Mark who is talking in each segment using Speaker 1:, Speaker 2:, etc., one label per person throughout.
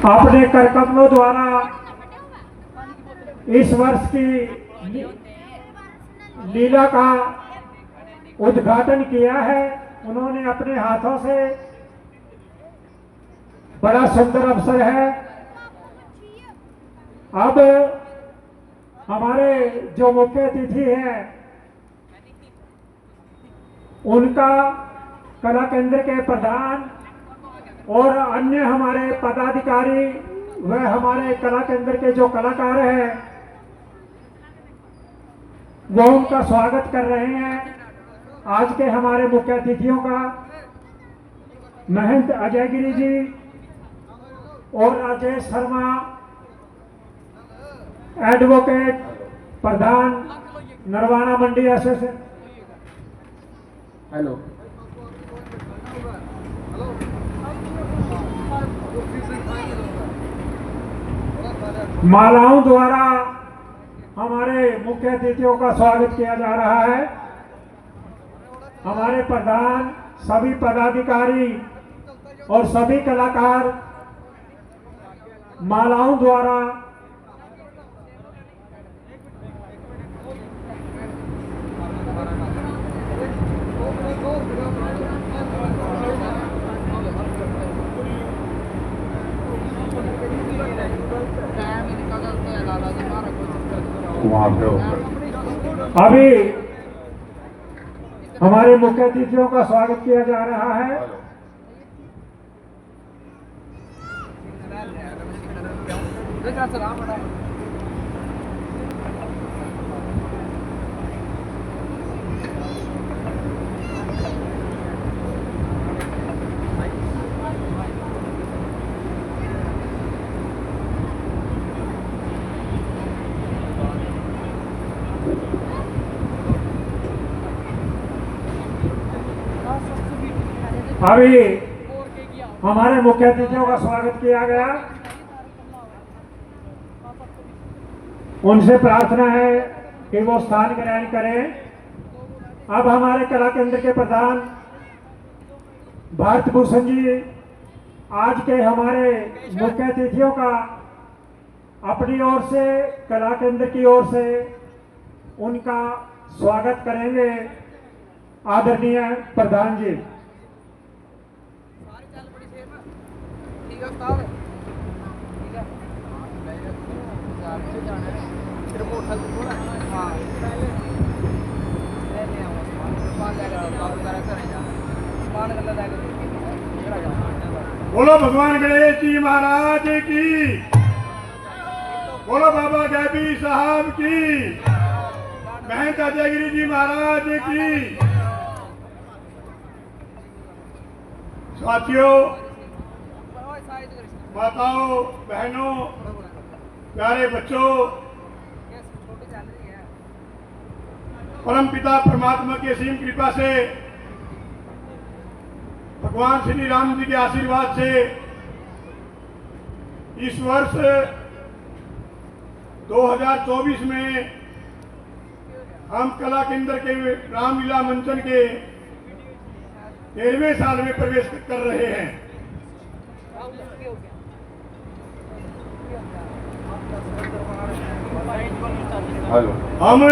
Speaker 1: अपने करकमलों द्वारा इस वर्ष की लीला का उद्घाटन किया है। उन्होंने अपने हाथों से, बड़ा सुंदर अवसर है। अब हमारे जो मुख्य अतिथि हैं उनका कला केंद्र के प्रधान और अन्य हमारे पदाधिकारी व हमारे कला केंद्र के जो कलाकार हैं वो उनका स्वागत कर रहे हैं। आज के हमारे मुख्य अतिथियों का महंत अजय गिरी जी और राजेश शर्मा एडवोकेट प्रधान नरवाना मंडी एसोसिएशन।
Speaker 2: हेलो,
Speaker 1: मालाओं द्वारा हमारे मुख्य अतिथियों का स्वागत किया जा रहा है। हमारे प्रधान, सभी पदाधिकारी और सभी कलाकार मालाओं द्वारा अभी हमारे मुख्य अतिथियों का स्वागत किया जा रहा है। अभी हमारे मुख्य अतिथियों का स्वागत किया गया। उनसे प्रार्थना है कि वो स्थान ग्रहण करें। अब हमारे कला केंद्र के प्रधान भारत भूषण जी आज के हमारे मुख्य अतिथियों का अपनी ओर से, कला केंद्र की ओर से उनका स्वागत करेंगे। आदरणीय प्रधान जी।
Speaker 3: बोलो भगवान गणेश जी महाराज की, बोलो बाबा गैबी साहब की, महंत अजय गिरी जी महाराज की। साथियों, माताओं, बहनों, प्यारे बच्चों, परम पिता परमात्मा की असीम कृपा से, भगवान श्री राम जी के आशीर्वाद से इस वर्ष 2024 में हम कला केंद्र के रामलीला मंचन के 13वें साल में प्रवेश कर रहे हैं। हम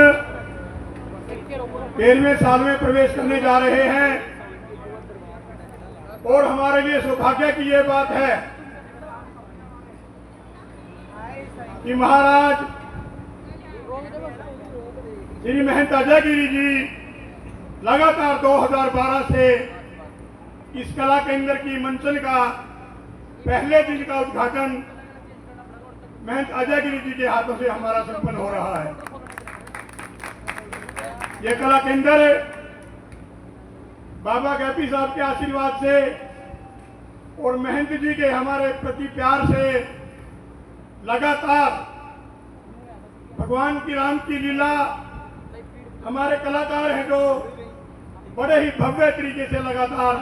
Speaker 3: 13वें साल में प्रवेश करने जा रहे हैं और हमारे लिए सौभाग्य की यह बात है कि महाराज श्री महंत अजय गिरी जी लगातार 2012 से इस कला केंद्र की मंचन का पहले दिन का उद्घाटन महंत अजय गिरी जी के हाथों से हमारा संपन्न हो रहा है। ये कला केंद्र बाबा गैपी साहब के आशीर्वाद से और महंत जी के हमारे प्रति प्यार से लगातार भगवान की राम की लीला हमारे कलाकार हैं जो बड़े ही भव्य तरीके से लगातार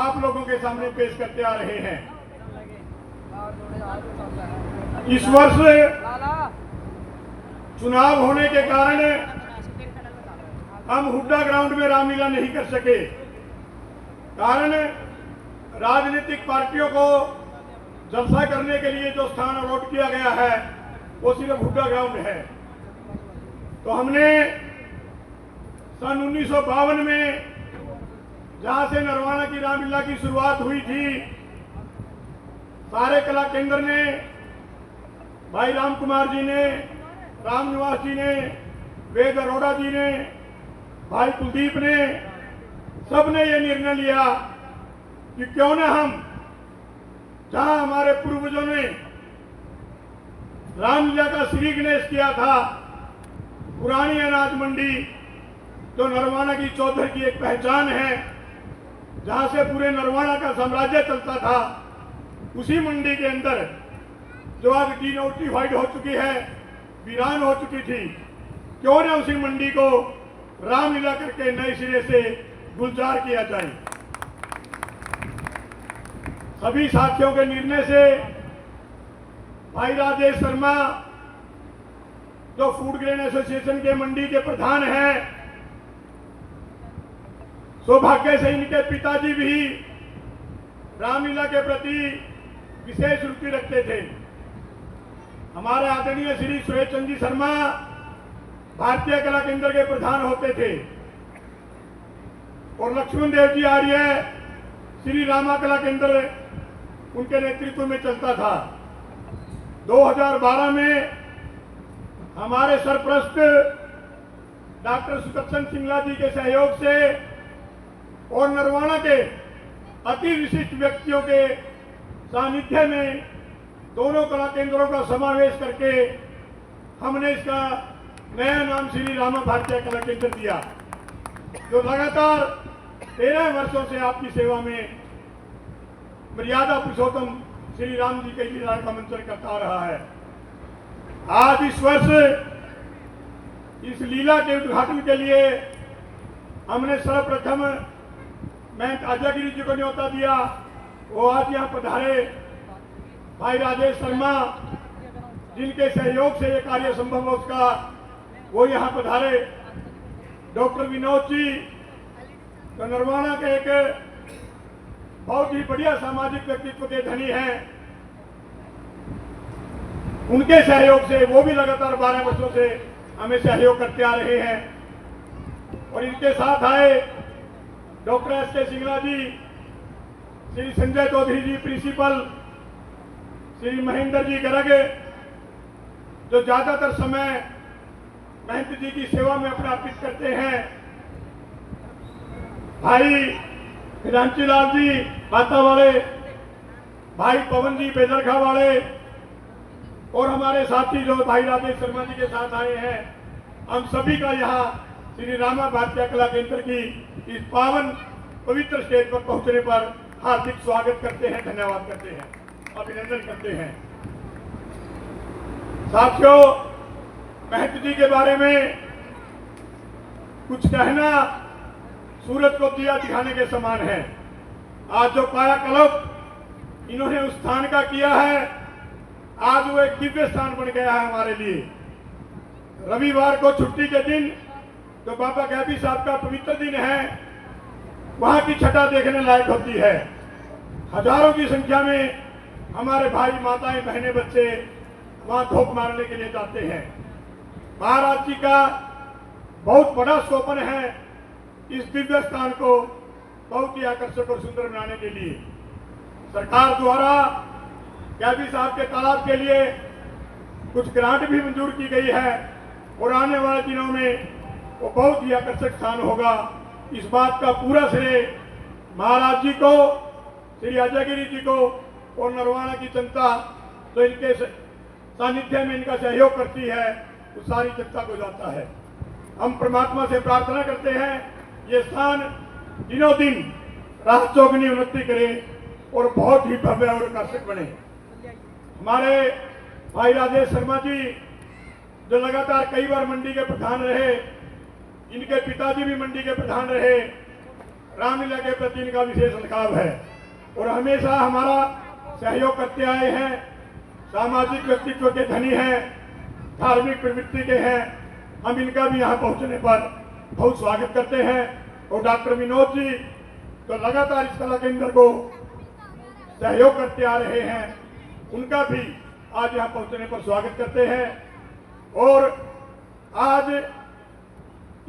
Speaker 3: आप लोगों के सामने पेश करते आ रहे हैं। इस वर्ष चुनाव होने के कारण हम हुड्डा ग्राउंड में रामलीला नहीं कर सके। कारण राजनीतिक पार्टियों को जलसा करने के लिए जो स्थान अलॉट किया गया है वो सिर्फ हुड्डा ग्राउंड है। तो हमने सन 1952 में जहां से नरवाना की रामलीला की शुरुआत हुई थी, सारे कला केंद्र ने, भाई राम कुमार जी ने, राम निवास जी ने, वेद अरोड़ा जी ने, भाई कुलदीप ने, सबने ये निर्णय लिया कि क्यों ना हम, जहां हमारे पूर्वजों ने रामलीला का श्री गणेश किया था, पुरानी अनाज मंडी जो नरवाना की चौधर की एक पहचान है, जहां से पूरे नरवाना का साम्राज्य चलता था, उसी मंडी के अंदर जो आज डीनोटिफाइड हो चुकी है, वीरान हो चुकी थी, क्यों ना उसी मंडी को रामलीला करके नए सिरे से गुलजार किया जाए। सभी साथियों के निर्णय से भाई राजेश शर्मा जो फूड ग्रेन एसोसिएशन के मंडी के प्रधान हैं, सौभाग्य से इनके पिताजी भी रामलीला के प्रति विशेष रुचि रखते थे। हमारे आदरणीय श्री सुरेश चंद्र जी शर्मा भारतीय कला केंद्र के प्रधान होते थे और लक्ष्मण देव जी आर्य श्री रामा कला केंद्र उनके नेतृत्व में चलता था। 2012 में हमारे सरप्रस्त डॉक्टर सुदर्शन सिंगला जी के सहयोग से और नरवाना के अति विशिष्ट व्यक्तियों के सानिध्य में दोनों कला केंद्रों का समावेश करके हमने इसका नया नाम श्री रामा भारतीय कला केंद्र दिया, जो लगातार 13 वर्षों से आपकी सेवा में मर्यादा पुरुषोत्तम श्री राम जी के लीला का मंचन करता रहा है। आज इस वर्ष इस लीला के उद्घाटन के लिए हमने सर्वप्रथम मैं आजागिरी जी को न्योता दिया। वो आज यहाँ पधारे भाई राजेश शर्मा, जिनके सहयोग से ये कार्य संभव हो उसका, वो यहाँ पधारे। डॉक्टर विनोद जी तो नरवाना के एक बहुत ही बढ़िया सामाजिक व्यक्तित्व के धनी हैं, उनके सहयोग से वो भी लगातार 12 वर्षों से हमें सहयोग करते आ रहे हैं। और इनके साथ आए डॉक्टर एस.के. सिंगला जी, श्री संजय चौधरी जी प्रिंसिपल, श्री महेंद्र जी गर्ग, जो ज्यादातर समय महंत जी की सेवा में अपना अर्पित करते हैं, भाई हिरांची लाल जी माता वाले, भाई पवन जी बेदरखा वाले, और हमारे साथी जो भाई राजेश शर्मा जी के साथ आए हैं, हम सभी का यहाँ श्री रामा भारतीय कला केंद्र की इस पावन पवित्र स्टेज पर पहुंचने पर हार्दिक स्वागत करते हैं, धन्यवाद करते हैं, अभिनंदन करते हैं। साथियों, महंत जी के बारे में कुछ कहना सूरज को दिया दिखाने के समान है। आज जो कायाकल्प इन्होंने उस स्थान का किया है, आज वो एक दिव्य स्थान बन गया है हमारे लिए। रविवार को छुट्टी के दिन जो बाबा गैबी साहब का पवित्र दिन है, वहां की छटा देखने लायक होती है। हजारों की संख्या में हमारे भाई माताएं बहनें बच्चे वहां धोख मारने के लिए जाते हैं। महाराज जी का बहुत बड़ा स्वप्न है इस दिव्य स्थान को बहुत ही आकर्षक और सुंदर बनाने के लिए। सरकार द्वारा गैबी साहब के तालाब के लिए कुछ ग्रांट भी मंजूर की गई है और आने वाले दिनों में वो बहुत ही आकर्षक स्थान होगा। इस बात का पूरा श्रेय महाराज जी को, श्री आजागिरी जी को और नरवाना की जनता जो इनके सानिध्य में इनका सहयोग करती है, उस सारी जनता को जाता है। हम परमात्मा से प्रार्थना करते हैं ये स्थान दिनों दिन राह चौगनी उन्नति करे और बहुत ही भव्य और आकर्षक बने। हमारे भाई राजेश शर्मा जी जो लगातार कई बार मंडी के प्रधान रहे, इनके पिताजी भी मंडी के प्रधान रहे, रामलीला के प्रति इनका विशेष लगाव है और हमेशा हमारा सहयोग करते आए हैं। सामाजिक व्यक्तित्व के धनी हैं, धार्मिक प्रवृत्ति के हैं। हम इनका भी यहाँ पहुँचने पर बहुत स्वागत करते हैं। और डॉक्टर विनोद जी तो लगातार इस कला केंद्र को सहयोग करते आ रहे हैं, उनका भी आज यहाँ पहुंचने पर स्वागत करते हैं। और आज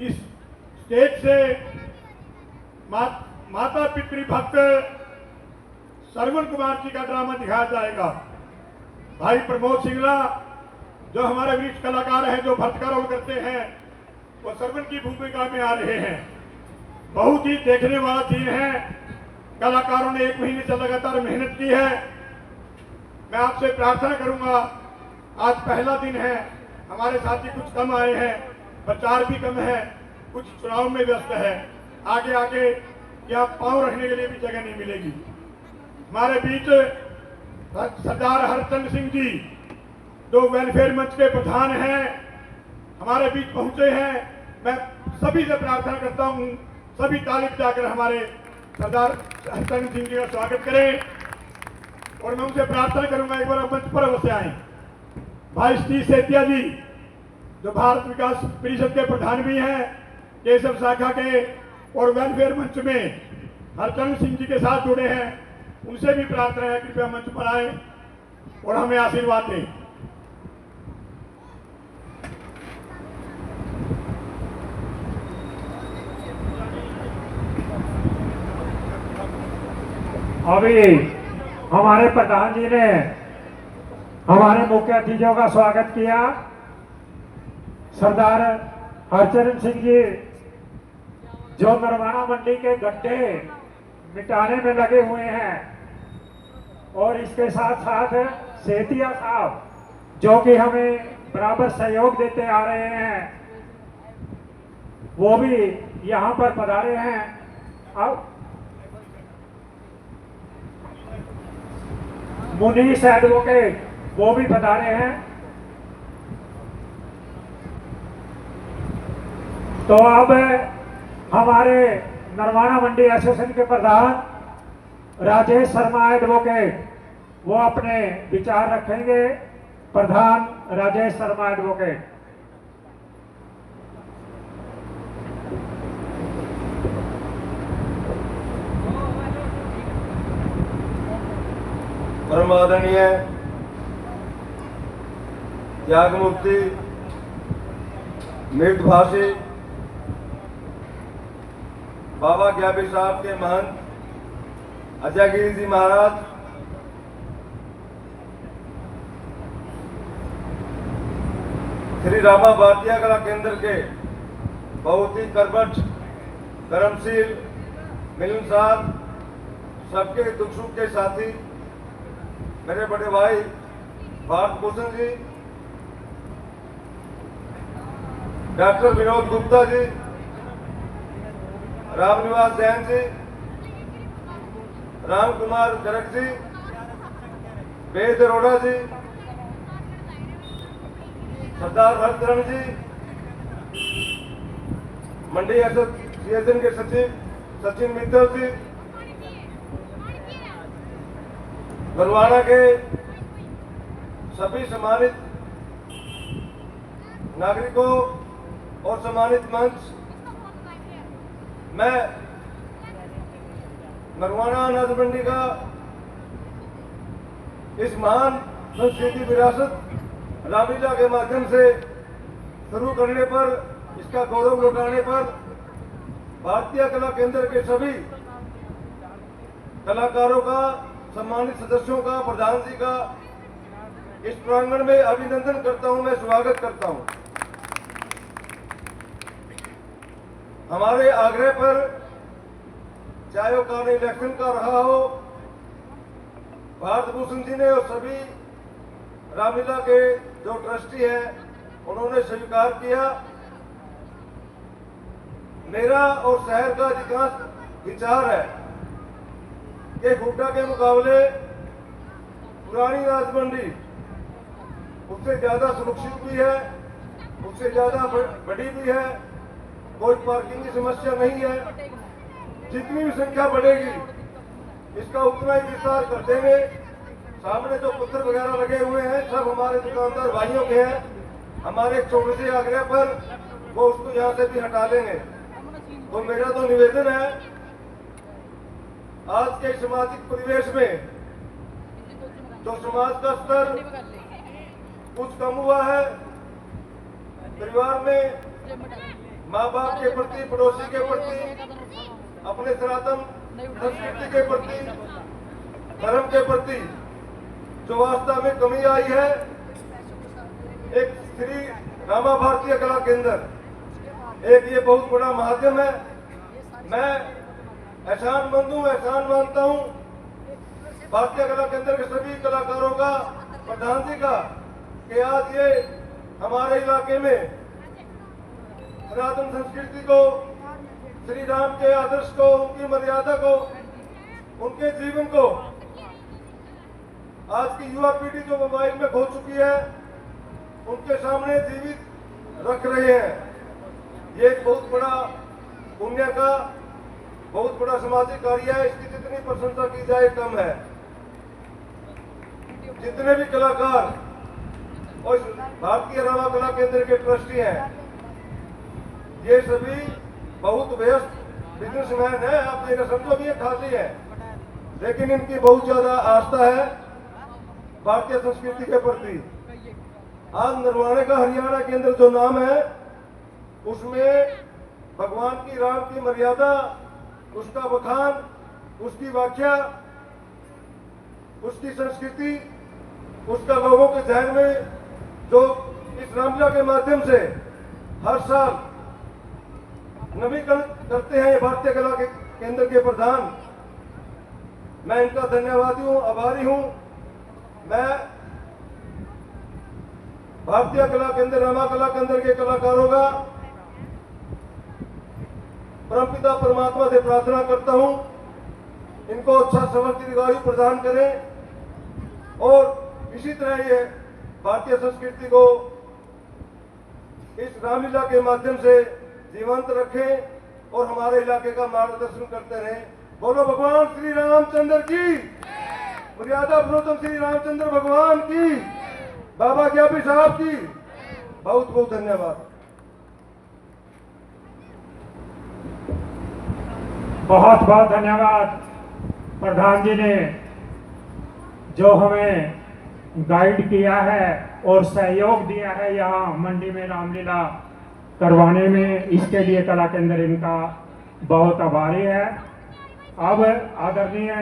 Speaker 3: इस स्टेज से माता पितृभक्त श्रवण कुमार जी का ड्रामा दिखाया जाएगा। भाई प्रमोद सिंगला जो हमारे वरिष्ठ कलाकार हैं, जो भक्त का रोल करते हैं, वो श्रवण की भूमिका में आ रहे हैं। बहुत ही देखने वाला सीन है। कलाकारों ने 1 महीने से लगातार मेहनत की है। मैं आपसे प्रार्थना करूंगा, आज पहला दिन है, हमारे साथी कुछ कम आए हैं, प्रचार भी कम है, कुछ चुनाव में व्यस्त है। आगे आगे यहाँ पांव रखने के लिए भी जगह नहीं मिलेगी। हमारे बीच सरदार हरचंद सिंह जी जो वेलफेयर मंच के प्रधान हैं, हमारे बीच पहुंचे हैं। मैं सभी से प्रार्थना करता हूं, सभी ताली बजाकर हमारे सरदार हरचंद सिंह जी का स्वागत करें। और मैं उनसे प्रार्थना करूंगा एक बार मंच पर अवश्य आए। भाई सतीश सेतिया जी जो भारत विकास परिषद के प्रधान भी हैं, केशव शाखा के, और वेलफेयर मंच में हरचंद सिंह जी के साथ जुड़े हैं, उनसे भी प्रार्थना है कृपया मंच पर आए और हमें आशीर्वाद दें।
Speaker 1: अभी हमारे प्रधान जी ने हमारे मुख्य अतिथियों का स्वागत किया। सरदार हरचरण सिंह जी जो नरवाना मंडी के गड्ढे मिटाने में लगे हुए हैं, और इसके साथ साथ सेतिया साहब जो कि हमें बराबर सहयोग देते आ रहे हैं, वो भी यहाँ पर पधारे हैं। अब मुनीस एडवोकेट वो भी पधारे हैं। तो अब हमारे नरवाना मंडी एसोसिएशन के प्रधान राजेश शर्मा एडवोकेट वो अपने विचार रखेंगे। प्रधान राजेश शर्मा एडवोकेट।
Speaker 2: परम आदरणीय त्याग मुक्ति मृतभाषी बाबा ग्याबी साहब के महंत अजयगिरी जी महाराज, श्री रामा भारतीय कला केंद्र के बहुत ही कर्मठ कर्मशील मिलनसार सबके दुख सुख के साथी मेरे बड़े भाई भारत भूषण जी, डॉक्टर विनोद गुप्ता जी, रामनिवास जैन जी, राम कुमार गर्ग जी, वेद अरोड़ा जी, सरदार हरचरण जी, मंडी एसोसिएशन के सचिव सचिन मित्तल जी, नरवाना के सभी सम्मानित नागरिकों और सम्मानित मंच, मैं नरवाना अनाज मंडी का इस महान संस्कृति विरासत रामलीला के माध्यम से शुरू करने पर, इसका गौरव लौटाने पर भारतीय कला केंद्र के सभी कलाकारों का, सम्मानित सदस्यों का, प्रधान जी का इस प्रांगण में अभिनंदन करता हूं, मैं स्वागत करता हूं। हमारे आग्रह पर चाहे वो कार्य इलेक्शन का रहा हो, भारत भूषण जी ने और सभी रामलीला के जो ट्रस्टी हैं उन्होंने स्वीकार किया। मेरा और शहर का अधिकांश विचार है कि गुड्डा के मुकाबले पुरानी राजमंडी उससे ज्यादा सुरक्षित भी है, उससे ज्यादा बड़ी भी है, कोई पार्किंग की समस्या नहीं है। जितनी भी संख्या बढ़ेगी इसका उतना ही विस्तार कर देंगे। सामने जो पत्थर वगैरह लगे हुए हैं सब हमारे दुकानदार भाइयों के हैं। हमारे एक छोटे से आग्रह पर वो उसको यहाँ से भी हटा लेंगे। तो मेरा तो निवेदन है, आज के सामाजिक परिवेश में जो समाज का स्तर कुछ कम हुआ है, परिवार में माँ बाप के प्रति, पड़ोसी के प्रति, अपने सनातन संस्कृति के प्रति, धर्म के प्रति जो वास्तव में कमी आई है, एक श्री रामा भारतीय कला केंद्र एक ये बहुत बड़ा माध्यम है। मैं एहसानमंद हूँ, एहसान मानता हूँ भारतीय कला केंद्र के सभी कलाकारों का, प्रधान जी का, कि आज ये हमारे इलाके में सनातन संस्कृति को, श्री राम के आदर्श को, उनकी मर्यादा को, उनके जीवन को आज की युवा पीढ़ी जो मोबाइल में खो चुकी है, उनके सामने जीवित रख रहे हैं। ये एक बहुत बड़ा पुण्य का, बहुत बड़ा सामाजिक कार्य है। इसकी जितनी प्रशंसा की जाए कम है। जितने भी कलाकार और भारतीय रामा कला केंद्र के ट्रस्टी हैं, ये सभी बहुत व्यस्त बिजनेसमैन हैं। आप ये समझो भी ये खाली है, लेकिन इनकी बहुत ज्यादा आस्था है भारतीय संस्कृति के प्रति। आज नरवाणे का हरियाणा केंद्र जो नाम है, उसमें भगवान की, राम की मर्यादा, उसका बखान, उसकी व्याख्या, उसकी संस्कृति, उसका लोगों के ध्यान में जो इस रामलीला के माध्यम से हर साल नवीकरण करते हैं ये भारतीय कला के केंद्र के प्रधान, मैं इनका धन्यवादी हूँ, आभारी हूँ। मैं भारतीय कला केंद्र, रामा कला केंद्र के कलाकारों का परमपिता परमात्मा से प्रार्थना करता हूं, इनको अच्छा समर्थ दीर्घायु प्रदान करें और इसी तरह ये भारतीय संस्कृति को इस रामलीला के माध्यम से जीवंत रखें और हमारे इलाके का मार्गदर्शन करते रहें। बोलो भगवान श्री रामचंद्र की, मर्यादा पुरुषोत्तम श्री रामचंद्र भगवान की, बाबा ज्ञापी साहब की। बहुत बहुत धन्यवाद।
Speaker 1: बहुत बहुत धन्यवाद प्रधान जी ने, जो हमें गाइड किया है और सहयोग दिया है यहाँ मंडी में रामलीला करवाने में। इसके लिए कला केंद्र इनका बहुत आभारी है। अब आदरणीय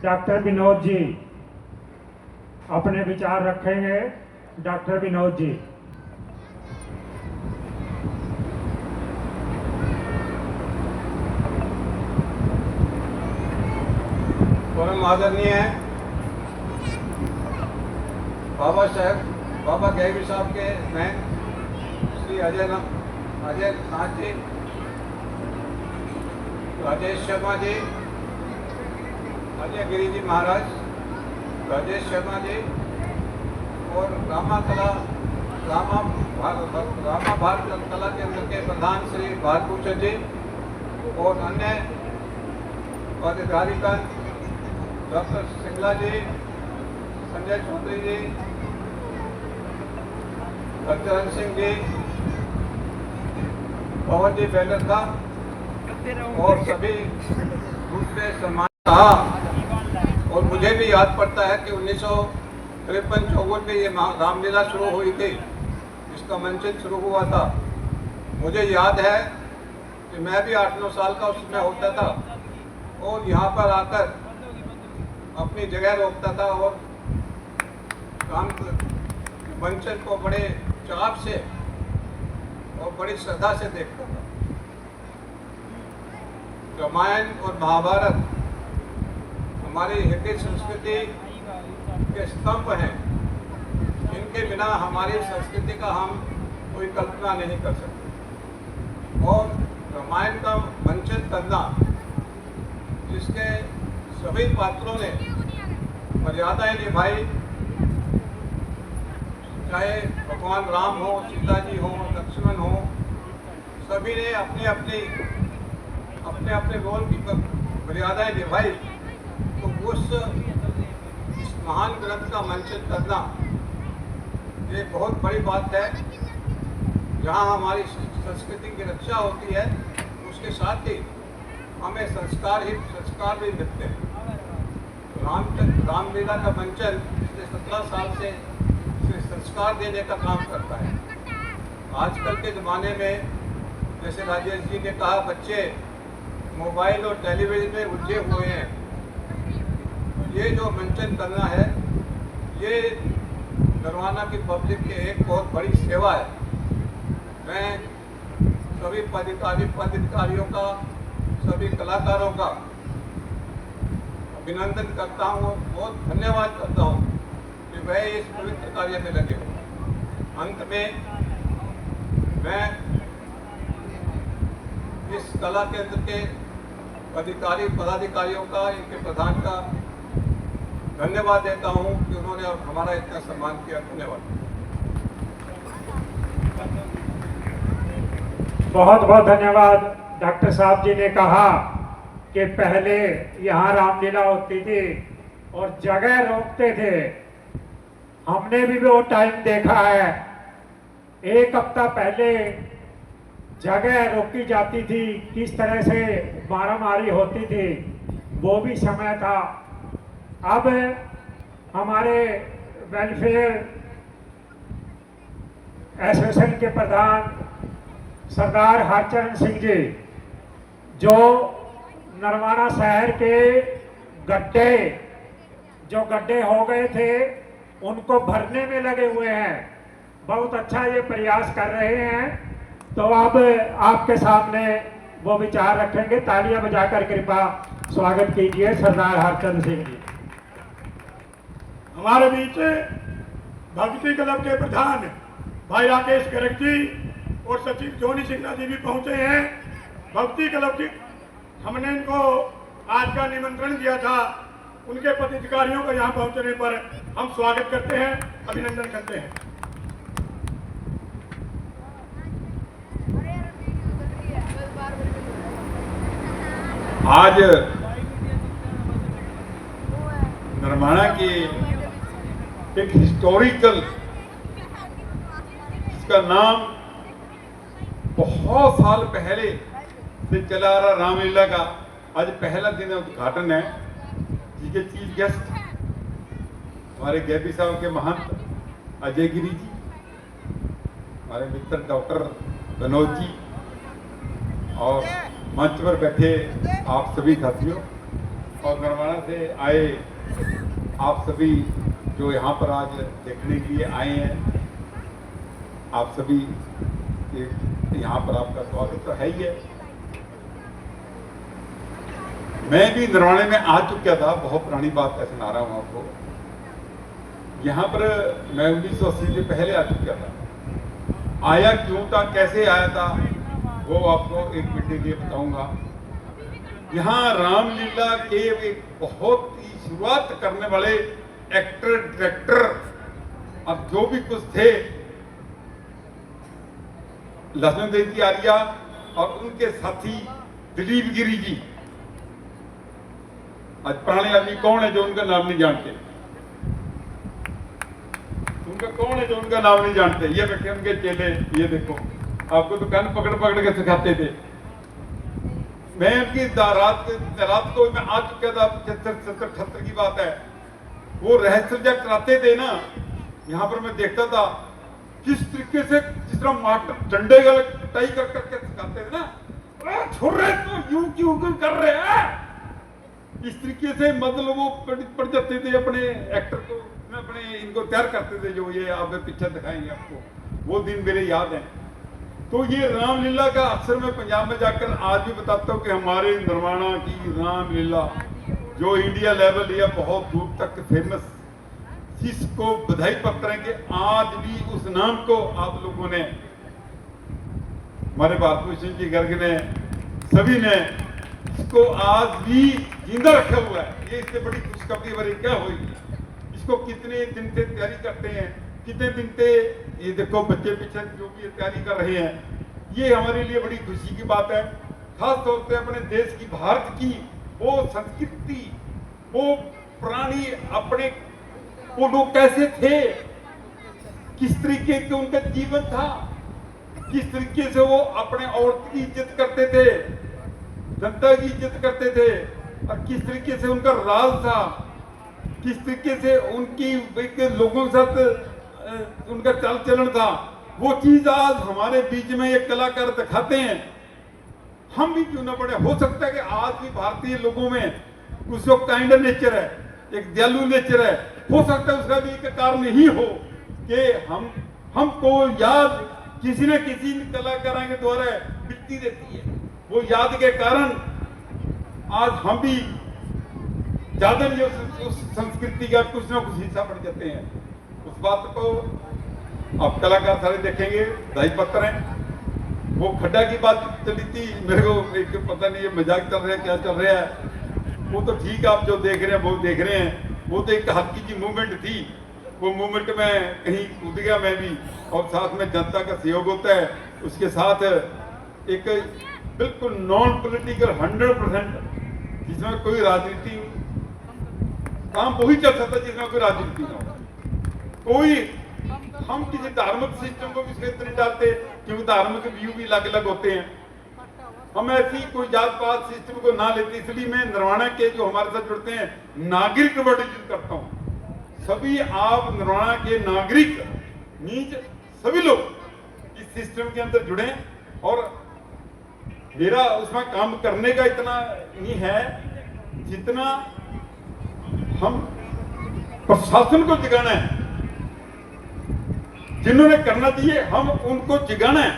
Speaker 1: डॉक्टर विनोद जी अपने विचार रखेंगे। डॉक्टर विनोद जी।
Speaker 4: परम आदरणीय बाबा साहब, बाबा गैवी साहब के मैं श्री अजय नाथ जी, राजेश शर्मा जी, अजय गिरी जी महाराज, राजेश शर्मा जी और रामा भारत कला केंद्र के प्रधान श्री भारभूषण जी और अन्य पदाधिकारी, डॉक्टर सिंगला जी, संजय चौधरी जी, हरचरण सिंह जी, पवन जी बैनर था और सभी दूसरे सम्मान कहा। और मुझे भी याद पड़ता है कि 1953-54 में ये रामलीला शुरू हुई थी, इसका मंचन शुरू हुआ था। मुझे याद है कि मैं भी 8-9 साल का उस समय होता था और यहाँ पर आकर अपनी जगह रोकता था और राम मंचन को बड़े चाव से और बड़ी श्रद्धा से देखता था। रामायण और महाभारत हमारी हिंदी संस्कृति के स्तंभ हैं। इनके बिना हमारी संस्कृति का हम कोई कल्पना नहीं कर सकते। और रामायण का मंचन करना, जिसके सभी पात्रों ने मर्यादाएं निभाई, चाहे भगवान राम हो, सीता जी हो, लक्ष्मण हो, सभी ने अपने अपने रोल की मर्यादाएं निभाई। तो इस महान ग्रंथ का मंचन करना ये बहुत बड़ी बात है। जहाँ हमारी संस्कृति की रक्षा होती है, उसके साथ ही हमें संस्कार भी मिलते हैं। रामलीला का मंचन पिछले 17 साल से संस्कार देने का काम करता है। आजकल के ज़माने में जैसे राजेश जी ने कहा, बच्चे मोबाइल और टेलीविज़न में उलझे हुए हैं। ये जो मंचन करना है, ये नरवाना की पब्लिक की एक बहुत बड़ी सेवा है। मैं सभी पदाधिकारियों का, सभी कलाकारों का अभिनंदन करता हूँ, बहुत धन्यवाद करता हूँ कि वह इस पवित्र कार्य में लगे हो। अंत में मैं इस कला केंद्र के पदाधिकारियों का, इनके प्रधान का धन्यवाद देता हूँ कि उन्होंने हमारा इतना सम्मान किया। धन्यवाद।
Speaker 1: बहुत बहुत धन्यवाद। डॉक्टर साहब जी ने कहा कि पहले यहाँ रामलीला होती थी और जगह रोकते थे। हमने भी वो टाइम देखा है। एक हफ्ता पहले जगह रोकी जाती थी, किस तरह से मारामारी होती थी, वो भी समय था। अब हमारे वेलफेयर एसोसिएशन के प्रधान सरदार हरचरण सिंह जी, जो नरवाना शहर के गड्ढे हो गए थे, उनको भरने में लगे हुए हैं। बहुत अच्छा ये प्रयास कर रहे हैं। तो अब आपके सामने वो विचार रखेंगे। तालियां बजाकर कृपया स्वागत कीजिए सरदार हरचंद सिंह जी।
Speaker 3: हमारे बीच भक्ति क्लब के प्रधान भाई राकेश गर्ग जी और सचिव जोनी सिन्हा जी भी पहुंचे हैं। भक्ति क्लब की हमने इनको आज का निमंत्रण दिया था। उनके पदाधिकारियों को यहाँ पहुंचने पर हम स्वागत करते हैं, अभिनंदन करते हैं।
Speaker 5: आज नरवाना की एक हिस्टोरिकल, इसका नाम बहुत साल पहले से चला आ रहा रामलीला का आज पहला दिन उद्घाटन है, जिसके चीफ गेस्ट हमारे गैबी साहब के महंत अजय गिरी जी, हमारे मित्र डॉक्टर मनोज जी और मंच पर बैठे आप सभी साथियों और नरवाना से आए आप सभी जो यहाँ पर आज देखने के लिए आए हैं, आप सभी यहाँ पर आपका स्वागत तो है ही है। मैं भी नरवाने में आ चुका था, बहुत पुरानी बात है, सुना रहा हूँ आपको। यहाँ पर मैं 1980 से पहले आ चुका था। आया क्यों था, कैसे आया था, वो आपको एक मिनट के लिए बताऊंगा। यहाँ रामलीला के एक बहुत ही शुरुआत करने वाले एक्टर, डायरेक्टर और जो भी कुछ थे, लक्ष्मण देवी आर्या और उनके साथी दिलीप गिरी जी। आज पुराने आदमी कौन है जो उनका नाम नहीं जानते? उनका कौन है जो उनका नाम नहीं जानते? ये बैठे उनके चेले, ये देखो, आपको तो कान पकड़ पकड़ के सिखाते थे। मैं उनकी रात को मैं आ चुका था, 75-78 की बात है। वो रहस्य जब कराते थे ना, यहाँ पर मैं देखता था किस तरीके से, जिस तरह मास्टर डंडे का टाई कर करके सिखाते थे ना, छोरे तो यूं क्यों कर रहे हैं, इस तरीके से मतलब वो पड़ जाते थे अपने एक्टर को, अपने इनको तैयार करते थे, जो ये आप पिक्चर दिखाएंगे आपको, वो दिन मेरे याद हैं। तो ये रामलीला का अक्सर मैं पंजाब में जाकर आज भी बताता हूँ कि हमारे नरवाना की रामलीला जो इंडिया लेवल या बहुत दूर तक फेमस, जिसको बधाई पत्र है कि आज भी उस नाम को आप लोगों ने, हमारे भारत भूषण जी गर्ग ने, सभी ने इसको आज भी जिंदा रखा हुआ है। ये इससे बड़ी खुशखबरी वाली क्या होगी? इसको कितने दिन से तैयारी करते हैं, कितने दिन से ये देखो बच्चे पीछे जो भी तैयारी कर रहे हैं, ये हमारे लिए बड़ी खुशी की बात है। खास तौर पे अपने देश की, भारत की वो संस्कृति, वो पुरानी अपने वो लोग कैसे थे, किस तरीके से उनका जीवन था, किस तरीके से वो अपने औरत की इज्जत करते थे, जनता की इज्जत करते थे, और किस तरीके से उनका राज था, किस तरीके से उनकी एक लोगों के साथ उनका चाल चलन था, वो चीज आज हमारे बीच में ये कलाकार दिखाते हैं। हम भी क्यों ना पड़े, हो सकता है कि आज भी भारतीय लोगों में कुछ जो काइंड नेचर है, एक दयालु नेचर है, हो सकता है उसका भी एक कारण ही हो कि हमको याद किसी न किसी कलाकारों के द्वारा मिलती रहती है। वो याद के कारण आज हम भी ज्यादा नहीं उस संस्कृति का कुछ ना कुछ हिस्सा बन जाते हैं। उस बात को आप कलाकार सारे देखेंगे, दाई पत्र हैं। वो खड्डा की बात चली थी, मेरे को एक पता नहीं है मजाक चल रहा है क्या चल रहा है, वो तो ठीक आप जो देख रहे हैं वो देख रहे हैं। वो तो एक हल्की की मूवमेंट थी, वो मूवमेंट में कहीं कूद गया मैं भी, और साथ में जनता का सहयोग होता है। उसके साथ एक बिल्कुल नॉन पॉलिटिकल 100%, जिसमें कोई राजनीति काम वही चल सकता है जिसमें कोई राजनीति ना हो। कोई हम किसी धार्मिक सिस्टम को भी क्षेत्र नहीं डालते, क्योंकि धार्मिक व्यू भी अलग अलग होते हैं। हम ऐसी कोई जात पात सिस्टम को ना लेते, इसलिए मैं नरवाना के जो हमारे साथ जुड़ते हैं नागरिक वर्ड यूज करता हूँ। सभी आप नरवाना के नागरिक नीच सभी लोग इस सिस्टम के अंदर जुड़े, और मेरा उसमें काम करने का इतना नहीं है जितना हम प्रशासन को जगाना है, जिन्होंने करना चाहिए हम उनको जगाना है,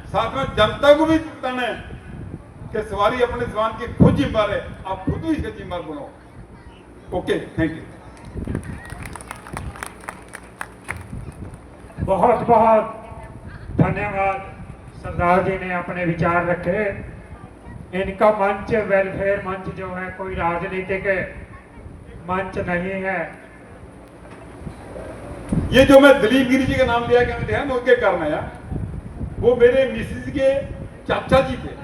Speaker 5: साथ में जनता को भी बताना है कि सवारी अपने जवान की खुद जिम्मेदार है, आप खुद ही इसका जिम्मेदार बनाओ। Okay, thank you.
Speaker 1: बहुत बहुत धन्यवाद। सरदार जी ने अपने विचार रखे। इनका मंच वेलफेयर मंच जो है कोई राजनीतिक मंच नहीं है।
Speaker 5: ये जो मैं दिलीप गिरी जी का नाम लिया क्या ध्यान उनके कारण आया, वो मेरे मिसिज के चाचा जी थे।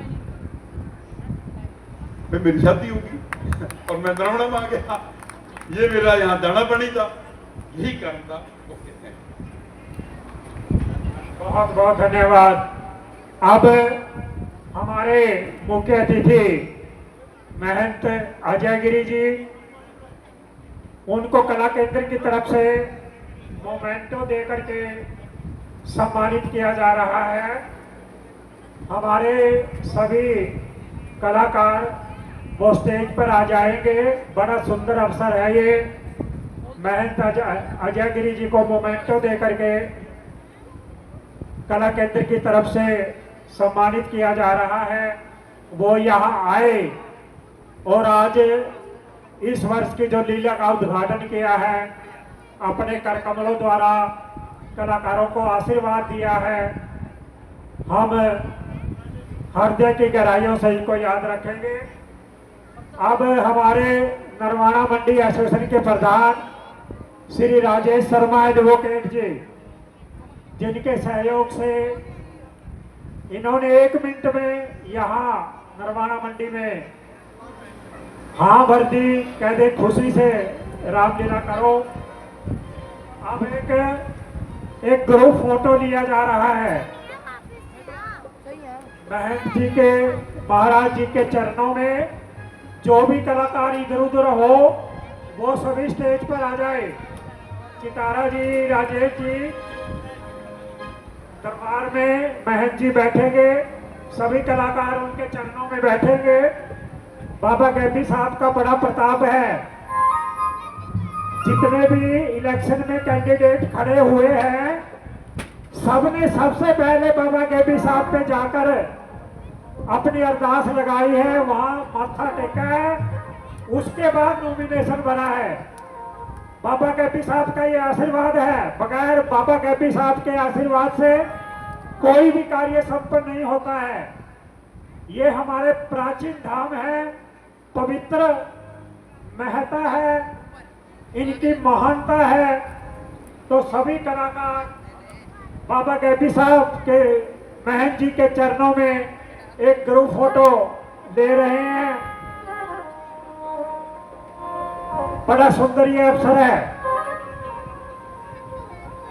Speaker 5: फिर मेरी शादी होगी और मैं द्रवण में आ गया, ये मेरा यहाँ दाना पानी था, यही कारण था। ओके,
Speaker 1: बहुत बहुत धन्यवाद। अब हमारे मुख्य अतिथि महंत अजय गिरी जी, उनको कला केंद्र की तरफ से मोमेंटो देकर के सम्मानित किया जा रहा है। हमारे सभी कलाकार वो स्टेज पर आ जाएंगे। बड़ा सुंदर अवसर है ये। महंत अजय गिरी जी को मोमेंटो देकर के कला केंद्र की तरफ से सम्मानित किया जा रहा है। वो यहाँ आए और आज इस वर्ष की जो लीला का उद्घाटन किया है, अपने कर कमलों द्वारा कलाकारों को आशीर्वाद दिया है। हम हृदय की गहराइयों से इनको याद रखेंगे। अब हमारे नरवाना मंडी एसोसिएशन के प्रधान श्री राजेश शर्मा एडवोकेट जी, जिनके सहयोग से इन्होंने 1 मिनट में यहाँ नरवाना मंडी में हाँ भर दी, कह दे खुशी से रामलीला करो। अब एक ग्रुप फोटो लिया जा रहा है महंत जी के, महाराज जी के चरणों में। जो भी कलाकार इधर उधर हो वो सभी स्टेज पर आ जाए। चितारा जी, राजेश जी दरबार में महंत जी बैठेंगे, सभी कलाकार उनके चरणों में बैठेंगे। बाबा गैबी साहब का बड़ा प्रताप है। जितने भी इलेक्शन में कैंडिडेट खड़े हुए हैं, सबने सबसे पहले बाबा गैबी साहब पे जाकर अपनी अरदास लगाई है, वहां माथा टेका है, उसके बाद नॉमिनेशन बना है। बाबा गैबी साहब का ये आशीर्वाद है। बगैर बाबा गैबी साहब के आशीर्वाद से कोई भी कार्य संपन्न नहीं होता है। ये हमारे प्राचीन धाम है, पवित्र महत्ता है, इनकी महानता है। तो सभी कलाकार बाबा गैबी साहब के, महंत जी के चरणों में एक ग्रुप फोटो ले रहे हैं। बड़ा सुंदर ये अवसर है।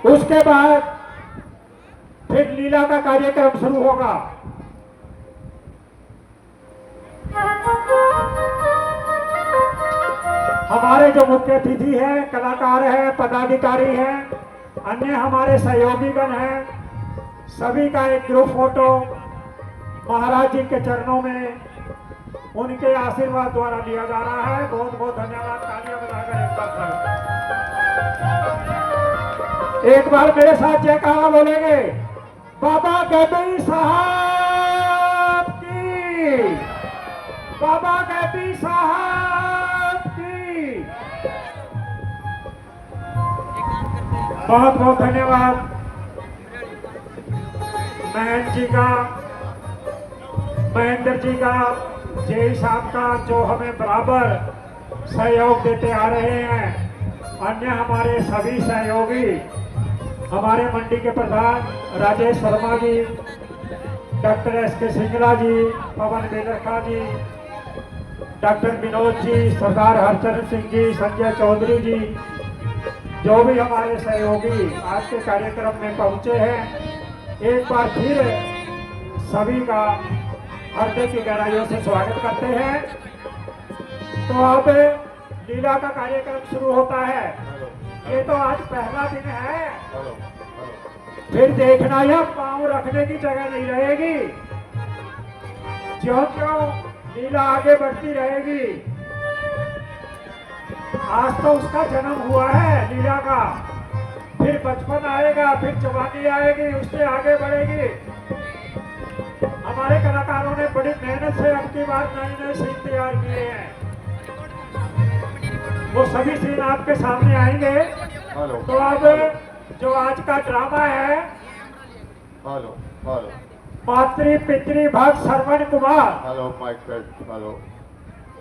Speaker 1: उसके बाद फिर लीला का कार्यक्रम शुरू होगा। हमारे जो मुख्य अतिथि हैं, कलाकार हैं, पदाधिकारी हैं, अन्य हमारे सहयोगीगण हैं, सभी का एक ग्रुप फोटो महाराज जी के चरणों में उनके आशीर्वाद द्वारा लिया जा रहा है। बहुत बहुत धन्यवाद। तालियां बजाकर एक बार मेरे साथ जयकारा बोलेंगे। बाबा गैबी साहब की, बाबा गैबी साहब की। बहुत बहुत धन्यवाद महेंद्र जी का, जय साहब का, जो हमें बराबर सहयोग देते आ रहे हैं। अन्य हमारे सभी सहयोगी, हमारे मंडी के प्रधान राजेश शर्मा जी, डॉक्टर एस.के. सिंगला जी, पवन बेलरखा जी, डॉक्टर विनोद जी, सरदार हरचरण सिंह जी, संजय चौधरी जी, जो भी हमारे सहयोगी आज के कार्यक्रम में पहुंचे हैं, एक बार फिर सभी का हृदय की गहराइयों से स्वागत करते हैं। तो अब लीला का कार्यक्रम शुरू होता है। ये तो आज पहला दिन है, फिर देखना यह पांव रखने की जगह नहीं रहेगी। ज्यों ज्यों लीला आगे बढ़ती रहेगी, आज तो उसका जन्म हुआ है लीला का, फिर बचपन आएगा, फिर जवानी आएगी, उससे आगे बढ़ेगी। हमारे कलाकारों ने बड़ी मेहनत से अब की बार नए नए सीन तैयार किए हैं। वो सभी सीन आपके सामने आएंगे। तो अब जो आज का ड्रामा है, मातृ पितृ भक्त श्रवण कुमार।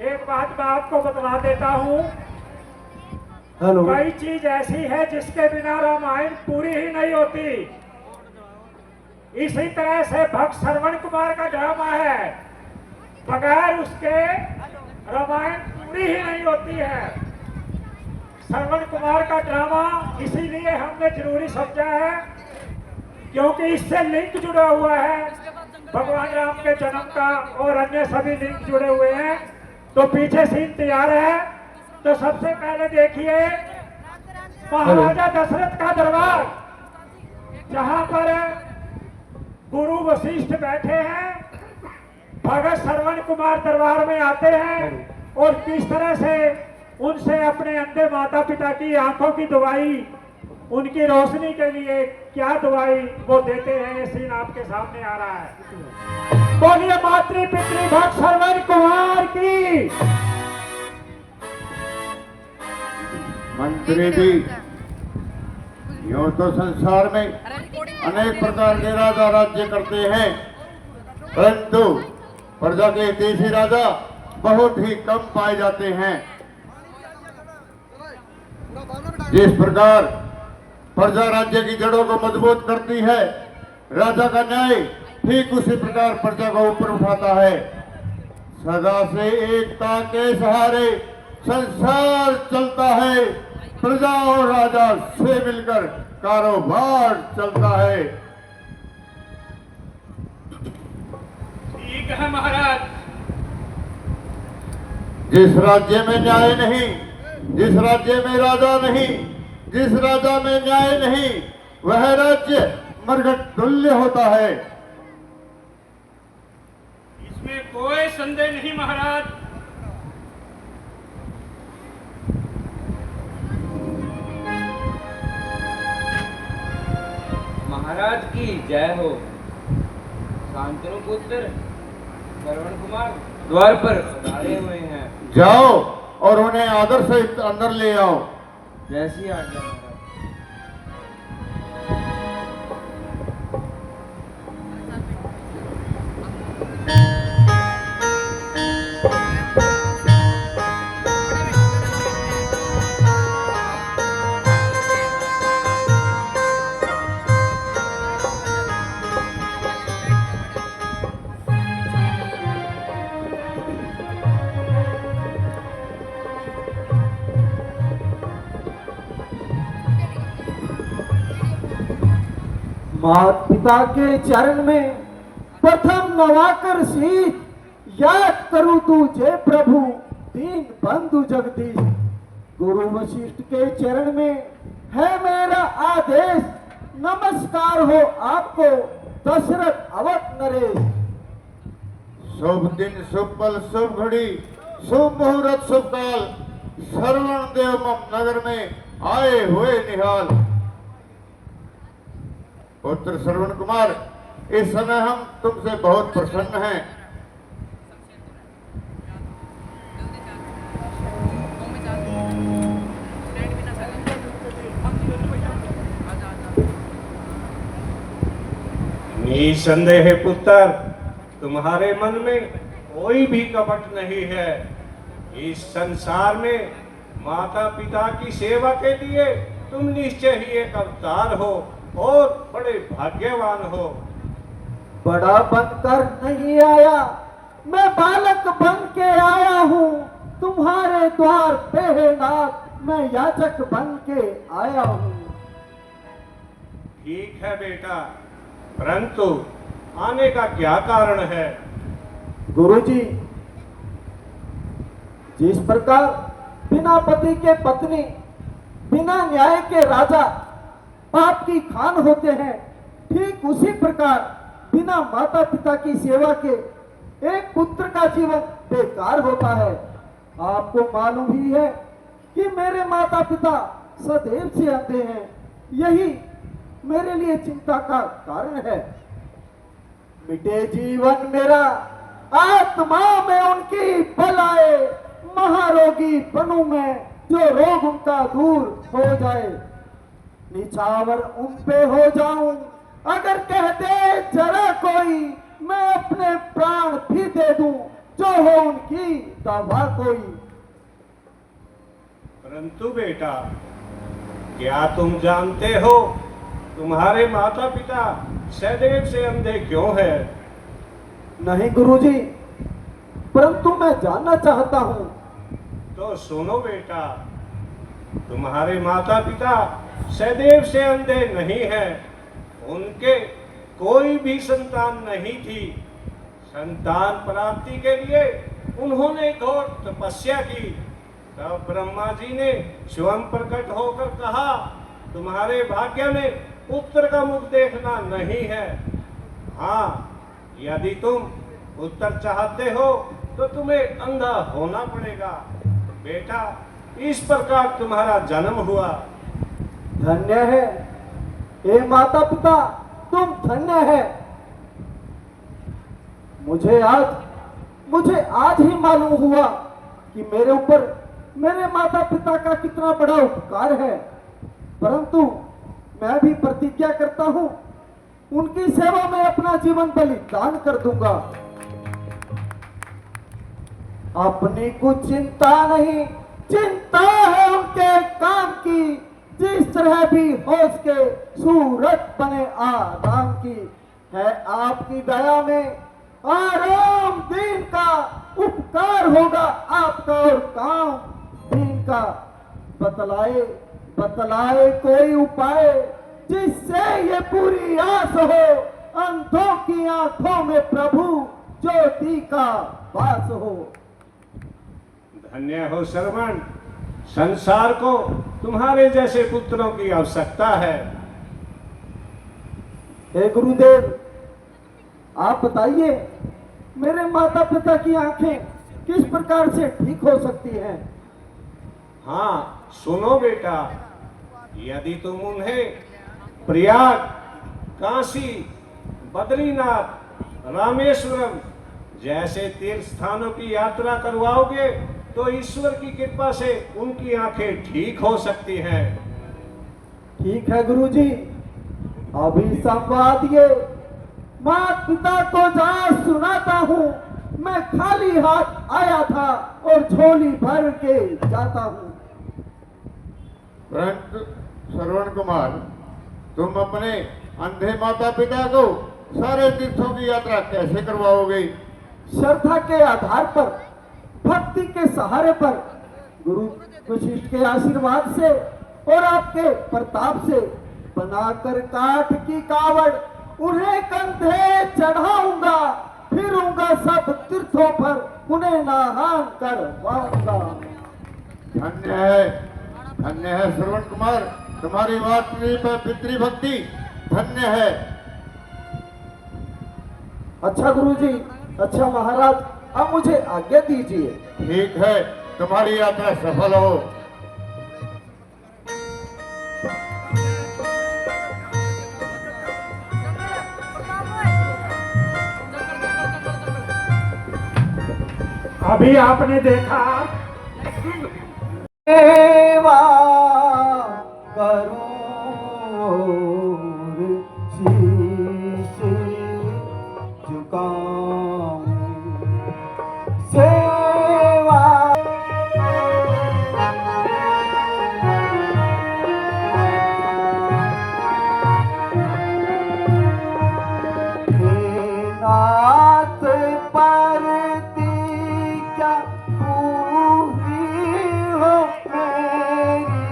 Speaker 1: एक बात मैं आपको बतला देता हूँ, कई चीज ऐसी है जिसके बिना रामायण पूरी ही नहीं होती। इसी तरह से भक्त श्रवण कुमार का ड्रामा है, बगैर उसके रामायण पूरी ही नहीं होती है। श्रवण कुमार का ड्रामा इसीलिए हमने जरूरी समझा है क्योंकि इससे लिंक जुड़ा हुआ है भगवान राम के जन्म का, और अन्य सभी लिंक जुड़े हुए हैं। तो पीछे सीन तैयार है। तो सबसे पहले देखिए महाराजा दशरथ का दरबार, जहां पर गुरु वशिष्ठ बैठे हैं। भगत श्रवण कुमार दरबार में आते हैं और किस तरह से उनसे अपने अंधे माता पिता की आंखों की दवाई, उनकी रोशनी के लिए क्या दवाई वो देते हैं। ये सीन आपके सामने आ रहा है। बोलिए मातृ पितृ भक्त श्रवण कुमार की।
Speaker 6: मंत्री जी, यूं तो संसार में अनेक प्रकार के राजा राज्य करते हैं, परंतु प्रजा के देशी राजा बहुत ही कम पाए जाते हैं। जिस प्रकार प्रजा राज्य की जड़ों को मजबूत करती है, राजा का न्याय ठीक उसी प्रकार प्रजा को ऊपर उठाता है। सदा से एकता के सहारे संसार चलता है, प्रजा और राजा से मिलकर कारोबार चलता है।
Speaker 3: ठीक है महाराज।
Speaker 6: जिस राज्य में न्याय नहीं, जिस राज्य में राजा नहीं, जिस राजा में न्याय नहीं, वह राज्य मरघट तुल्य होता है।
Speaker 3: इसमें कोई संदेह नहीं महाराज।
Speaker 7: महाराज की जय हो। शांतनु पुत्र श्रवण कुमार द्वार पर पधारे हुए हैं।
Speaker 6: जाओ और उन्हें आदर सहित अंदर ले आओ।
Speaker 7: जैसी आज्ञा महाराज।
Speaker 8: माता पिता के चरण में प्रथम नवाकर शीत, याद करूं तुझे प्रभु दीन बंधु जगदीश। गुरु वशिष्ठ के चरण में है मेरा आदेश। नमस्कार हो आपको दशरथ अवध नरेश।
Speaker 6: शुभ दिन, शुभ पल, शुभ घड़ी, शुभ मुहूर्त, शुभ काल, श्रवण देव मम नगर में आए हुए निहाल। पुत्र श्रवण कुमार, इस समय हम तुमसे बहुत प्रसन्न हैं।
Speaker 4: निसंदेह पुत्र, तुम्हारे मन में कोई भी कपट नहीं है। इस संसार में माता पिता की सेवा के लिए तुम निश्चय ही एक अवतार हो और बड़े भाग्यवान हो।
Speaker 8: बड़ा बनकर नहीं आया, मैं बालक बन के आया हूँ तुम्हारे द्वार पे है नाथ, मैं याचक बन के आया हूँ।
Speaker 4: ठीक है बेटा, परंतु आने का क्या कारण है?
Speaker 8: गुरुजी, जिस प्रकार बिना पति के पत्नी, बिना न्याय के राजा पाप की खान होते हैं, ठीक उसी प्रकार बिना माता पिता की सेवा के एक पुत्र का जीवन बेकार होता है। आपको मालूम ही है कि मेरे माता पिता सदैव से अंधे हैं, यही मेरे लिए चिंता का कारण है। मिटे जीवन मेरा, आत्मा में उनकी भलाए, महारोगी बनूं मैं, जो रोग उनका दूर हो जाए। निछावर उन पे हो जाऊं, अगर कह दे जरा कोई, मैं अपने प्राण भी दे दूं, जो हो उनकी दवा कोई।
Speaker 4: परंतु बेटा, क्या तुम जानते हो तुम्हारे माता पिता सदैव से अंधे क्यों है?
Speaker 8: नहीं गुरुजी, परंतु मैं जानना चाहता हूँ।
Speaker 4: तो सुनो बेटा, तुम्हारे माता पिता सदैव से अंधे नहीं हैं। उनके कोई भी संतान नहीं थी। संतान प्राप्ति के लिए उन्होंने घोर तपस्या की। तब ब्रह्मा जी ने स्वयं प्रकट होकर कहा, तुम्हारे भाग्य में पुत्र का मुख देखना नहीं है। हाँ, यदि तुम पुत्र चाहते हो तो तुम्हें अंधा होना पड़ेगा। बेटा, इस प्रकार तुम्हारा जन्म हुआ।
Speaker 8: धन्य है हे माता पिता, तुम धन्य है। मुझे आज ही मालूम हुआ कि मेरे ऊपर मेरे माता पिता का कितना बड़ा उपकार है। परंतु मैं भी प्रतिज्ञा करता हूं, उनकी सेवा में अपना जीवन बलिदान कर दूंगा। अपनी कुछ चिंता नहीं, चिंता है उनके काम की, जिस तरह भी हो सके सूरत बने आराम की। है आपकी दया में आराम दिन का, उपकार होगा आपका और काम दिन का। बतलाए कोई उपाय, जिससे ये पूरी आस हो, अंधों की आंखों में प्रभु ज्योति का वास हो।
Speaker 4: धन्य हो श्रवण, संसार को तुम्हारे जैसे पुत्रों की आवश्यकता है।
Speaker 8: हे गुरुदेव, आप बताइए, मेरे माता पिता की आंखें किस प्रकार से ठीक हो सकती हैं?
Speaker 4: हाँ सुनो बेटा, यदि तुम उन्हें प्रयाग, काशी, बद्रीनाथ, रामेश्वरम जैसे तीर्थ स्थानों की यात्रा करवाओगे तो ईश्वर की कृपा से उनकी आंखें ठीक हो सकती हैं।
Speaker 8: ठीक है गुरुजी, अभी संवाद ये माता पिता को जहाँ सुनाता हूँ। मैं खाली हाथ आया था और झोली भर के जाता हूँ।
Speaker 6: परंतु श्रवण कुमार, तुम अपने अंधे माता पिता को सारे तीर्थों की यात्रा कैसे करवाओगे?
Speaker 8: श्रद्धा के आधार पर, भक्ति के सहारे पर, गुरु वशिष्ठ के आशीर्वाद से और आपके प्रताप से बनाकर काठ की कावड़ उन्हें कंधे चढ़ाऊंगा, फिरूंगा सब तीर्थों पर, उन्हें नहान करवाऊंगा।
Speaker 6: धन्य है श्रवण कुमार, तुम्हारी पितृभक्ति धन्य है।
Speaker 8: अच्छा गुरुजी, अच्छा महाराज, अब मुझे आज्ञा दीजिए।
Speaker 6: ठीक है, तुम्हारी यात्रा सफल हो।
Speaker 1: अभी आपने देखा
Speaker 8: सेवा करूं शीश झुकाऊं, सेवा नाथ परती क्या पूरी हो मेरी,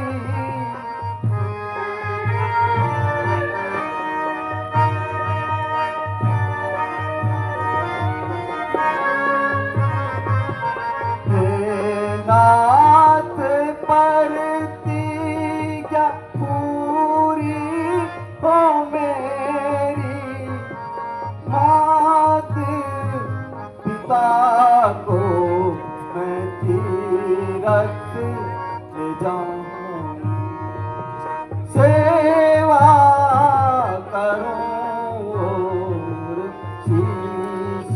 Speaker 8: नाथ परती क्या पूरी हो मेरी, मात पिता को मैं तीरथ ले जाऊं, सेवा करूं और शीश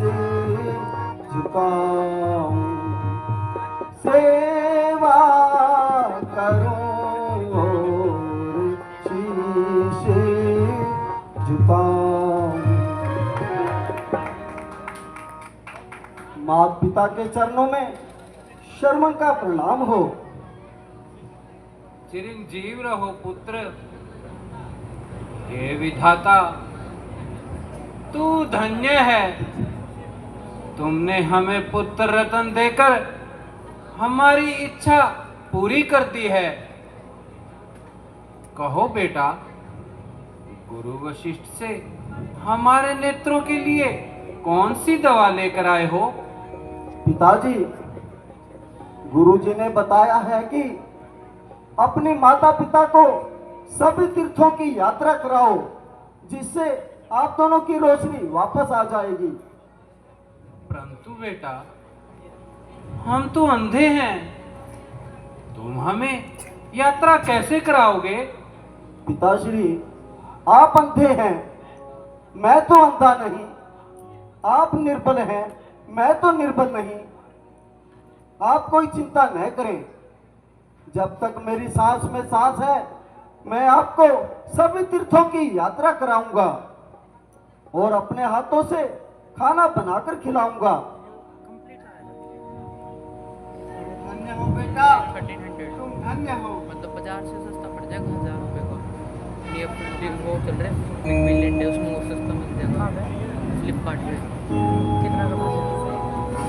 Speaker 8: झुकाऊं, सेवा करूं और शीश झुकाऊं। माता पिता के चरणों में शर्मन का प्रणाम हो।
Speaker 7: चिरंजीव रहो पुत्र। हे विधाता, तू धन्य है। तुमने हमें पुत्र रत्न देकर हमारी इच्छा पूरी कर दी है। कहो बेटा, गुरु वशिष्ठ से हमारे नेत्रों के लिए कौन सी दवा लेकर आए हो?
Speaker 8: पिताजी, गुरुजी ने बताया है कि अपने माता पिता को सभी तीर्थों की यात्रा कराओ, जिससे आप दोनों की रोशनी वापस आ जाएगी।
Speaker 7: परंतु बेटा, हम तो अंधे हैं, तुम हमें यात्रा कैसे कराओगे?
Speaker 8: पिताश्री, आप अंधे हैं, मैं तो अंधा नहीं। आप निर्बल हैं, मैं तो निर्बल नहीं। आप कोई चिंता न करें। जब तक मेरी सांस में सांस है, मैं आपको सभी तीर्थों की यात्रा कराऊंगा और अपने हाथों से खाना बनाकर खिलाऊंगा।
Speaker 7: धन्य हो बेटा,
Speaker 9: 1300
Speaker 7: तुम धन्य हो।
Speaker 9: मतलब बाजार से सस्ता पड़ जाएगा 1000 रुपए का। ये वो चल रहा है बिग मिलियन डे, उसमें वो सस्ता मिल जाएगा फ्लिपकार्ट पे। कितना का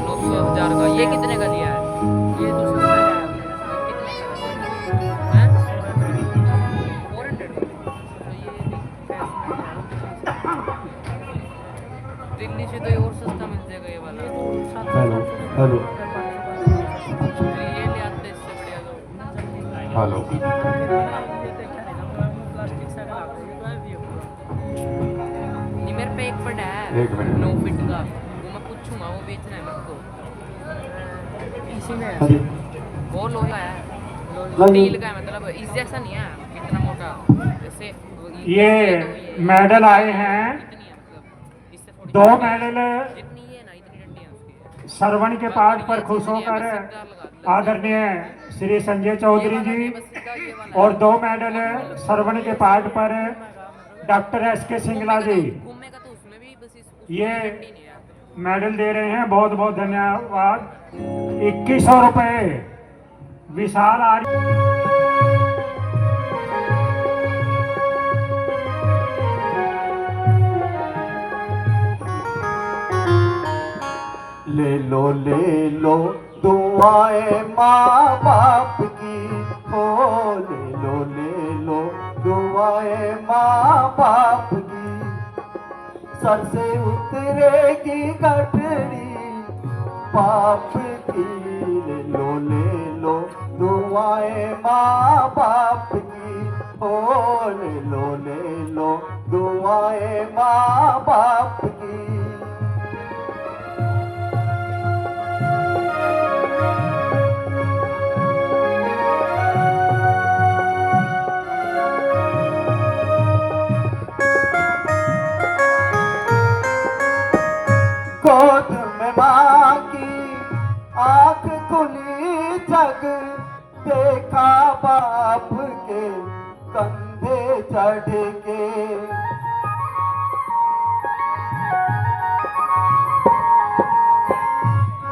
Speaker 9: 900,000 का। ये कितने का लिया है? ये तो सस्ता है आपने। कितने का है? 400 तो ये दिल्ली से तो ये और सस्ता मिल जाएगा ये वाला।
Speaker 6: हेलो हेलो
Speaker 9: ये ले आते इससे बढ़िया तो।
Speaker 6: हेलो।
Speaker 9: नहीं, मेरे पे एक पड़ा है
Speaker 6: एक मिनट।
Speaker 9: 9 फीट का, वो मैं पूछूंगा, वो बेचना है मेरे को। इसी में
Speaker 8: अरे,
Speaker 9: वो लोहा है,
Speaker 8: नहीं।
Speaker 9: स्टील का है, मतलब इस जैसा नहीं है, इतना मोटा जैसे
Speaker 1: ये मेडल आए हैं,
Speaker 9: इतनी है, मतलब इससे थोड़ी
Speaker 1: 2 मेडल
Speaker 9: जितनी ये ना इतनी डंडी है उसकी।
Speaker 1: श्रवण के पाठ पर खुश होकर आदरणीय श्री संजय चौधरी जी और 2 मेडल श्रवण के पाठ पर डॉक्टर SK सिंगला जी
Speaker 9: घूमने का तो उसमें भी बस
Speaker 1: ये
Speaker 9: डंडी नहीं है।
Speaker 1: मेडल दे रहे हैं। बहुत बहुत धन्यवाद। 2100 रुपये विशाल
Speaker 8: ले लो दुआएं माँ बाप की हो, ले लो दुआएं माँ बाप की। सर से उतरेगी गठरी पाप की, ले लो दुआ दुआएं माँ बाप की, हो ले लो दुआएं माँ बाप की। गोद में माँ की आँख खुली जग देखा बाप के कंधे चढ़ के।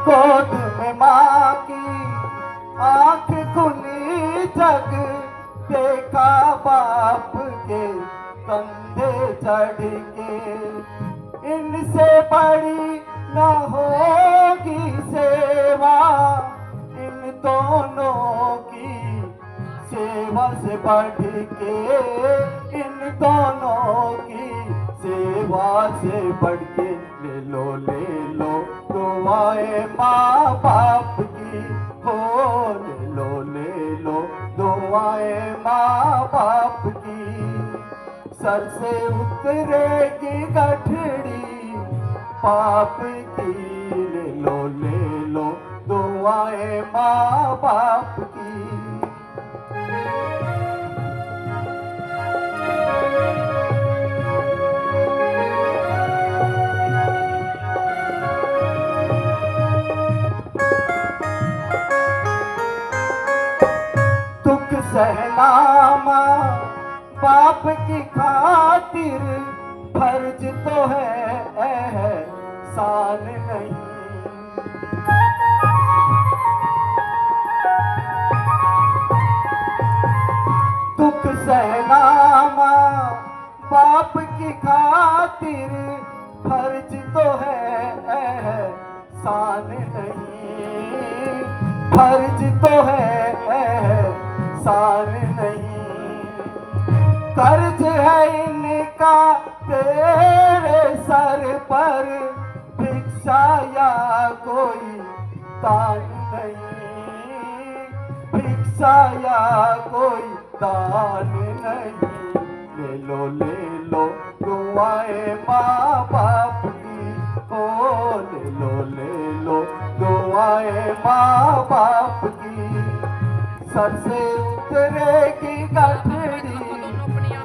Speaker 8: गोद में माँ की आँख खुली जग देखा बाप के कंधे चढ़ के। इनसे बड़ी न होगी सेवा, इन दोनों की सेवा से बढ़ के, इन दोनों की सेवा से बढ़ के। ले लो दुआएं माँ बाप की, हो ले लो दुआएं माँ बाप की। सर से उतरेगी गठड़ी पाप की, ले लो दुआएं माँ बाप की। दुख सहना माँ बाप की खातिर फर्ज तो है एहसान नहीं। दुख सहना माँ बाप की खातिर फर्ज तो है एहसान नहीं, फर्ज तो है एहसान नहीं। कर्ज है इनका तेरे सर पर, भिक्षा या कोई दान नहीं, भिक्षा या कोई दान नहीं। ले लो दुआएं माँ बाप की, हो ले लो दुआएं माँ बाप की। सर से उतरेगी गठड़ी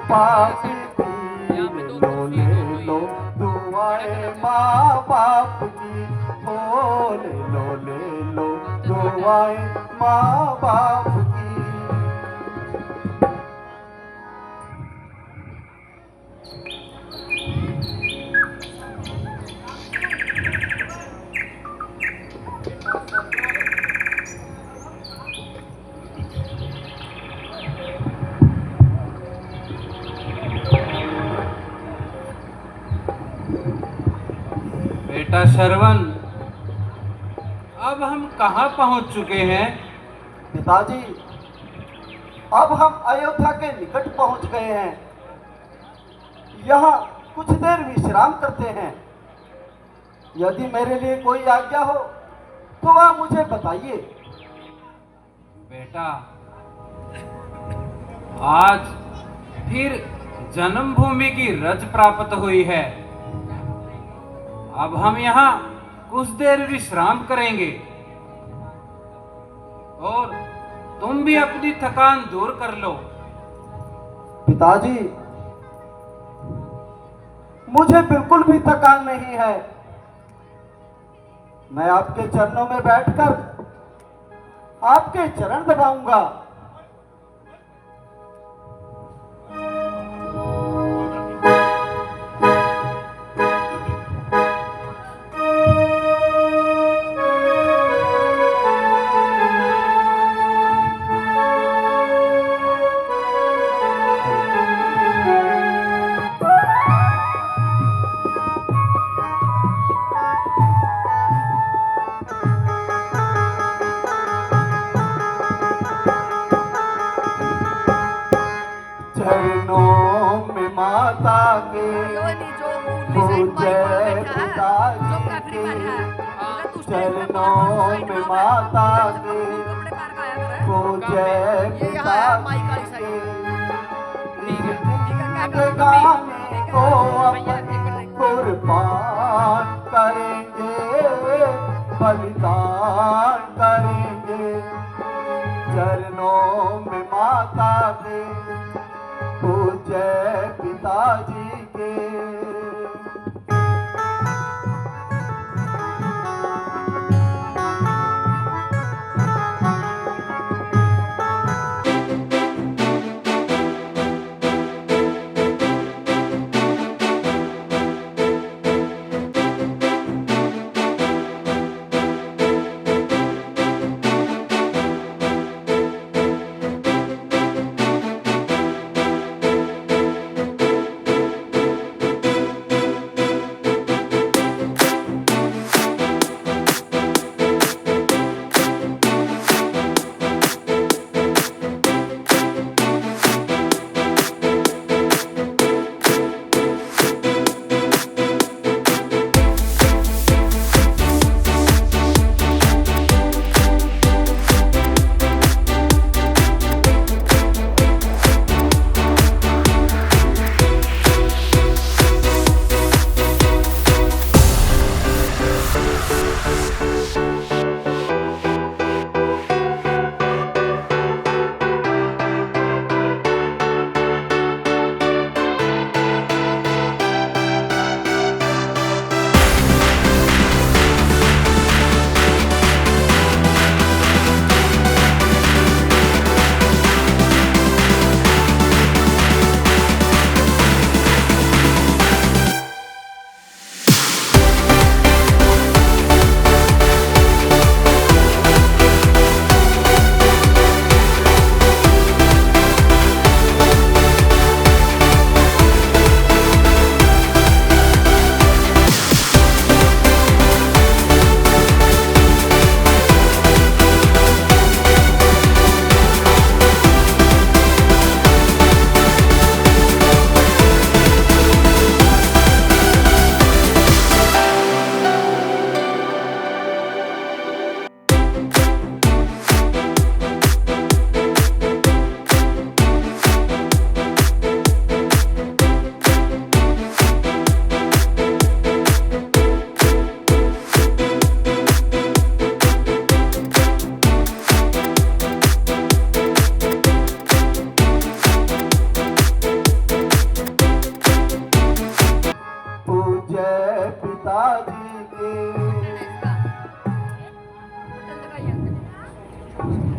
Speaker 8: पाप की, ले लो दुआएं माँ बाप की, हो ले लो दुआएं माँ बाप की।
Speaker 10: बेटा श्रवण, अब हम कहाँ पहुँच चुके हैं?
Speaker 8: पिताजी, अब हम अयोध्या के निकट पहुंच गए हैं। यहाँ कुछ देर विश्राम करते हैं। यदि मेरे लिए कोई आज्ञा हो तो आप मुझे बताइए।
Speaker 10: बेटा, आज फिर जन्मभूमि की रज प्राप्त हुई है। अब हम यहाँ कुछ देर विश्राम करेंगे और तुम भी अपनी थकान दूर कर लो।
Speaker 8: पिताजी, मुझे बिल्कुल भी थकान नहीं है। मैं आपके चरणों में बैठकर आपके चरण दबाऊंगा। चरणों में माता के पूज्य पिताजी के, चरणों में माता के पूज्य पूज्य पिताजी के गाने को अपन कुर्बान करेंगे, बलिदान करेंगे चरणों में माता के पूज्य पिताजी के।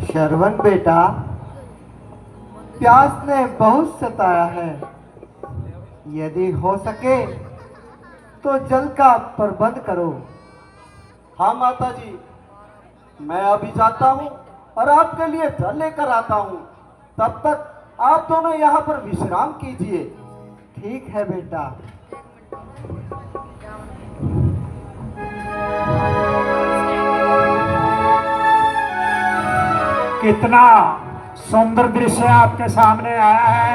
Speaker 8: श्रवण बेटा, प्यास ने बहुत सताया है, यदि हो सके तो जल का प्रबंध करो। हाँ माता जी, मैं अभी जाता हूँ और आपके लिए जल लेकर आता हूँ। तब तक आप दोनों यहाँ पर विश्राम कीजिए। ठीक है बेटा।
Speaker 1: कितना सुंदर दृश्य आपके सामने आया है।